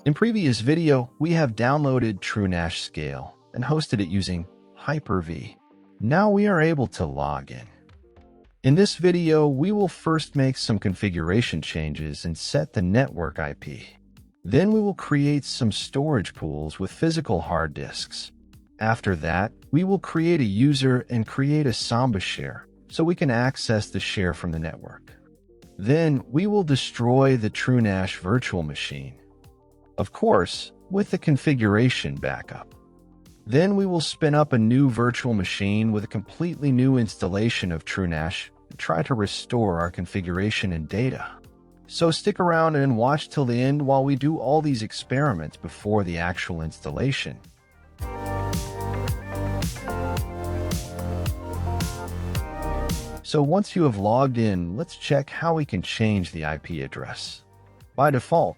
In previous video, we have downloaded TrueNAS Scale and hosted it using HyperV. Now we are able to log in. In this video, we will first make some configuration changes and set the network IP. Then we will create some storage pools with physical hard disks. After that, we will create a user and create a SMB Share so we can access the share from the network. Then we will destroy the TrueNAS virtual machine, of course, with the configuration backup. Then we will spin up a new virtual machine with a completely new installation of TrueNAS and try to restore our configuration and data. So stick around and watch till the end while we do all these experiments before the actual installation. So once you have logged in, let's check how we can change the IP address. By default,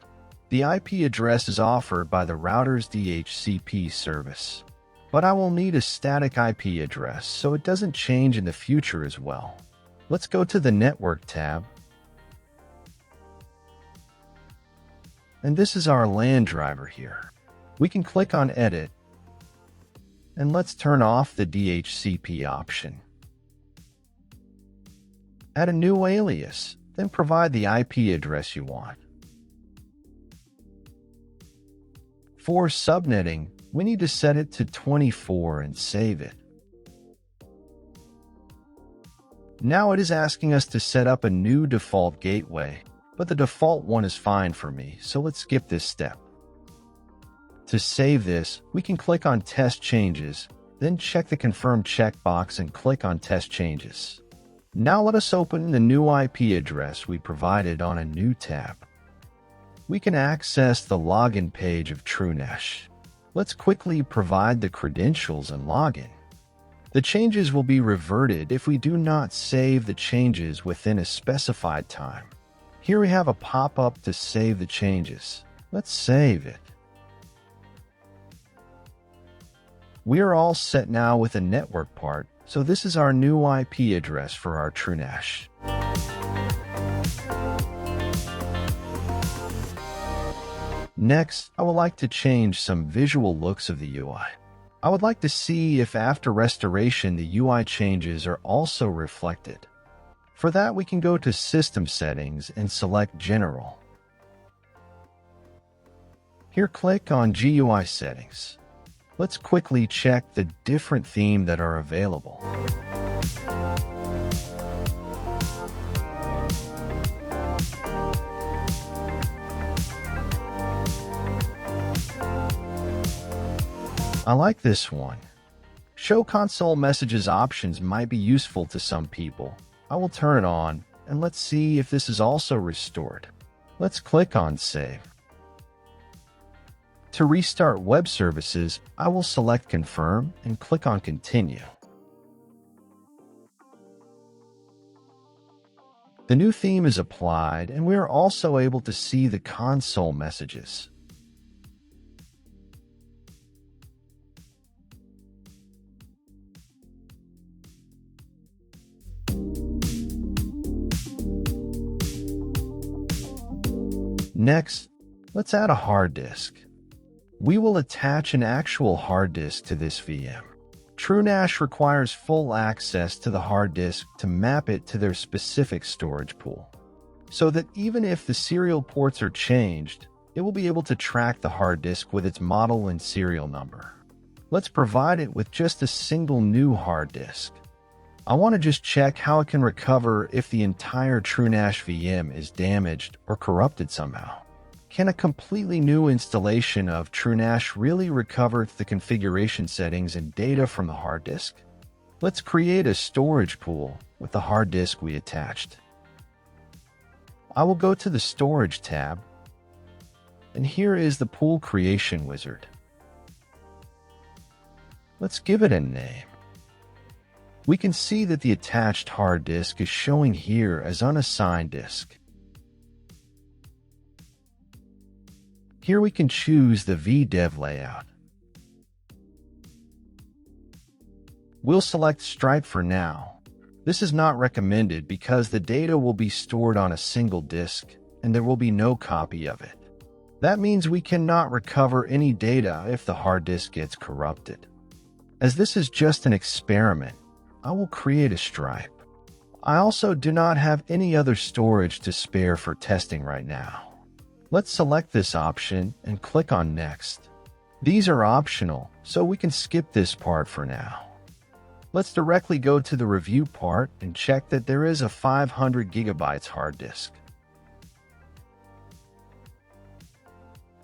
the IP address is offered by the router's DHCP service. But I will need a static IP address so it doesn't change in the future as well. Let's go to the Network tab. And this is our LAN driver here. We can click on Edit. And let's turn off the DHCP option. Add a new alias, then provide the IP address you want. For subnetting, we need to set it to 24 and save it. Now it is asking us to set up a new default gateway, but the default one is fine for me, so let's skip this step. To save this, we can click on Test Changes, then check the Confirm checkbox and click on Test Changes. Now let us open the new IP address we provided on a new tab. We can access the login page of TrueNAS. Let's quickly provide the credentials and login. The changes will be reverted if we do not save the changes within a specified time. Here we have a pop-up to save the changes. Let's save it. We are all set now with the network part, so this is our new IP address for our TrueNAS. Next, I would like to change some visual looks of the UI. I would like to see if after restoration the UI changes are also reflected. For that, we can go to System Settings and select General. Here, click on GUI Settings. Let's quickly check the different themes that are available. I like this one. Show console messages options might be useful to some people. I will turn it on, and let's see if this is also restored. Let's click on Save. To restart web services, I will select Confirm and click on Continue. The new theme is applied, and we are also able to see the console messages. Next, let's add a hard disk. We will attach an actual hard disk to this VM. TrueNAS requires full access to the hard disk to map it to their specific storage pool, so that even if the serial ports are changed, it will be able to track the hard disk with its model and serial number. Let's provide it with just a single new hard disk. I want to just check how it can recover if the entire TrueNAS VM is damaged or corrupted somehow. Can a completely new installation of TrueNAS really recover the configuration settings and data from the hard disk? Let's create a storage pool with the hard disk we attached. I will go to the Storage tab, and here is the pool creation wizard. Let's give it a name. We can see that the attached hard disk is showing here as unassigned disk. Here we can choose the VDEV layout. We'll select Stripe for now. This is not recommended because the data will be stored on a single disk and there will be no copy of it. That means we cannot recover any data if the hard disk gets corrupted. As this is just an experiment, I will create a stripe. I also do not have any other storage to spare for testing right now. Let's select this option and click on Next. These are optional, so we can skip this part for now. Let's directly go to the review part and check that there is a 500 GB hard disk.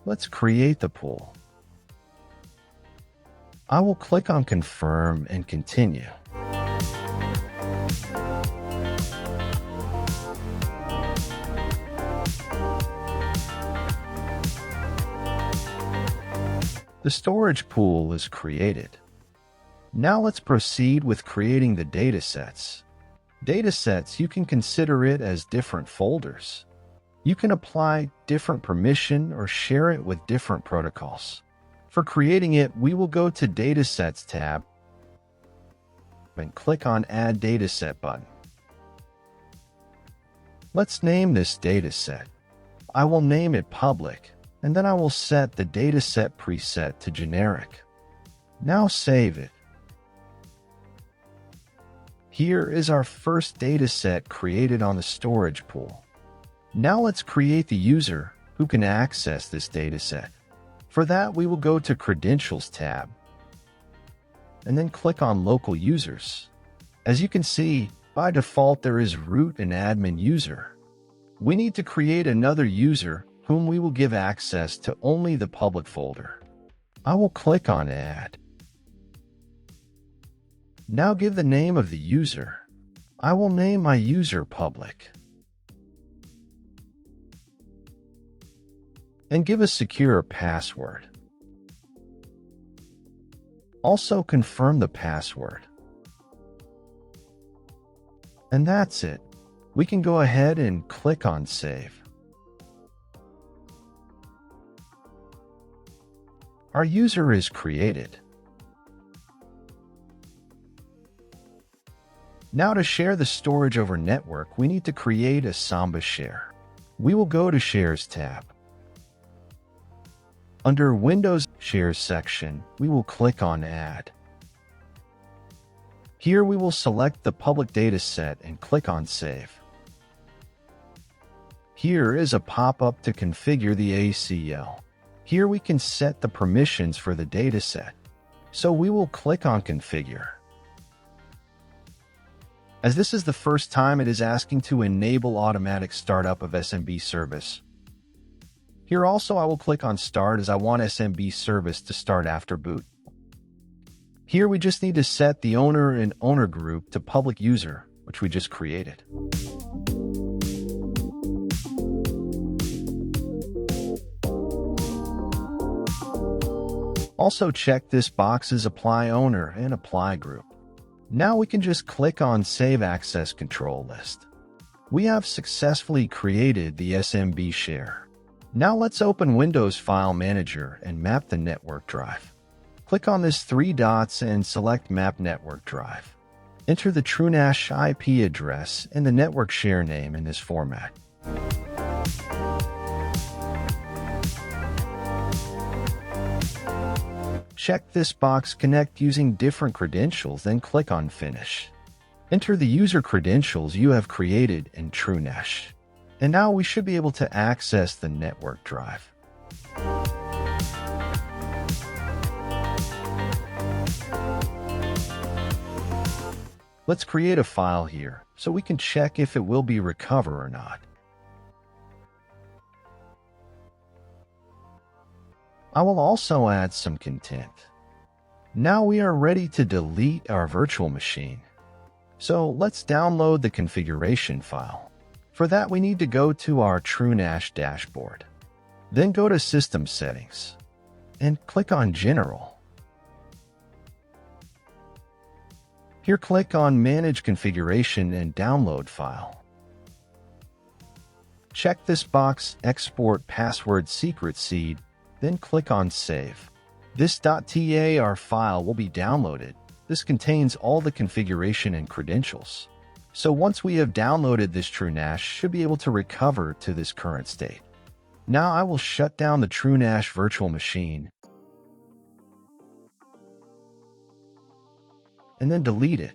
Let's create the pool. I will click on Confirm and Continue. The storage pool is created. Now let's proceed with creating the datasets. Datasets, you can consider it as different folders. You can apply different permission or share it with different protocols. For creating it, we will go to Datasets tab and click on Add Dataset button. Let's name this dataset. I will name it Public, and then I will set the dataset preset to Generic. Now save it. Here is our first dataset created on the storage pool. Now let's create the user who can access this dataset. For that, we will go to Credentials tab and then click on Local Users. As you can see, by default there is root and admin user. We need to create another user whom we will give access to only the public folder. I will click on Add. Now give the name of the user. I will name my user Public. And give a secure password. Also confirm the password. And that's it. We can go ahead and click on Save. Our user is created. Now to share the storage over network, we need to create a SMB Share. We will go to Shares tab. Under Windows Shares section, we will click on Add. Here we will select the public dataset and click on Save. Here is a pop-up to configure the ACL. Here we can set the permissions for the dataset. So we will click on Configure. As this is the first time, it is asking to enable automatic startup of SMB service. Here also I will click on Start as I want SMB service to start after boot. Here we just need to set the owner and owner group to public user, which we just created. Also check this boxes Apply Owner and Apply Group. Now we can just click on Save Access Control List. We have successfully created the SMB Share. Now let's open Windows File Manager and map the network drive. Click on this three dots and select Map Network Drive. Enter the TrueNAS IP address and the network share name in this format. Check this box Connect using different credentials, then click on Finish. Enter the user credentials you have created in TrueNAS. And now we should be able to access the network drive. Let's create a file here so we can check if it will be recovered or not. I will also add some content. Now we are ready to delete our virtual machine. So let's download the configuration file. For that, we need to go to our TrueNAS dashboard. Then go to System Settings and click on General. Here click on Manage Configuration and Download File. Check this box Export Password Secret Seed, then click on Save. This .tar file will be downloaded. This contains all the configuration and credentials. So once we have downloaded this, TrueNAS should be able to recover to this current state. Now I will shut down the TrueNAS virtual machine and then delete it.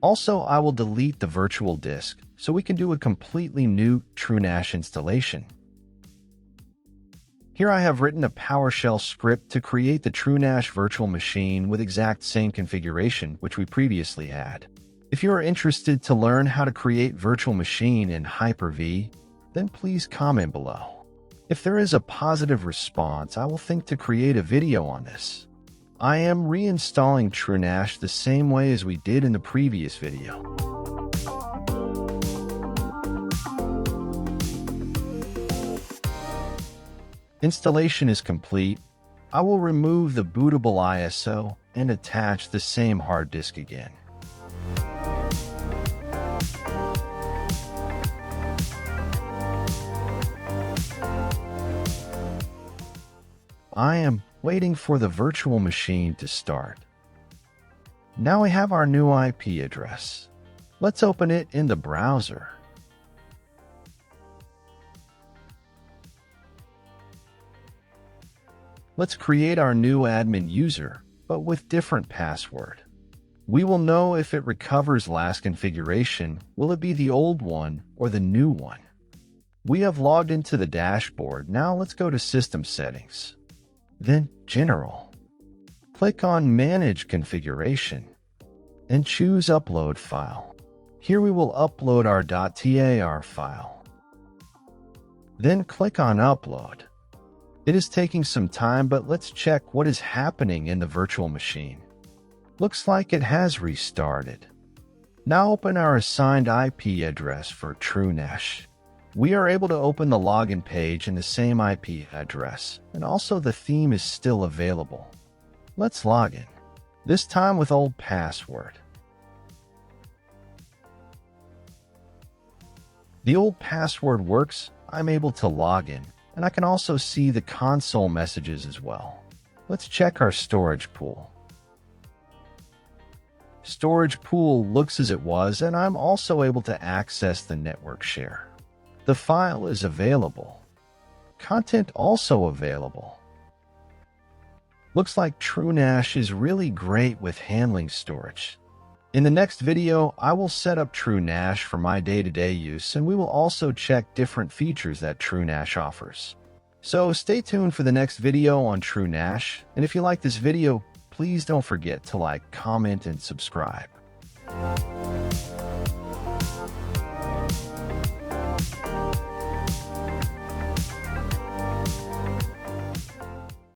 Also, I will delete the virtual disk so we can do a completely new TrueNAS installation. Here I have written a PowerShell script to create the TrueNAS virtual machine with exact same configuration which we previously had. If you are interested to learn how to create virtual machine in HyperV, then please comment below. If there is a positive response, I will think to create a video on this. I am reinstalling TrueNAS the same way as we did in the previous video. Installation is complete. I will remove the bootable ISO and attach the same hard disk again. I am waiting for the virtual machine to start. Now we have our new IP address. Let's open it in the browser. Let's create our new admin user, but with different password. We will know if it recovers last configuration. Will it be the old one or the new one? We have logged into the dashboard. Now let's go to System Settings. Then General. Click on Manage Configuration and choose Upload File. Here we will upload our .tar file. Then click on Upload. It is taking some time, but let's check what is happening in the virtual machine. Looks like it has restarted. Now open our assigned IP address for TrueNAS. We are able to open the login page in the same IP address, and also the theme is still available. Let's log in, this time with old password. The old password works. I'm able to log in, and I can also see the console messages as well. Let's check our storage pool. Storage pool looks as it was, and I'm also able to access the network share. The file is available. Content also available. Looks like TrueNAS is really great with handling storage. In the next video, I will set up TrueNAS for my day-to-day use, and we will also check different features that TrueNAS offers. So stay tuned for the next video on TrueNAS, and if you like this video, please don't forget to like, comment, and subscribe.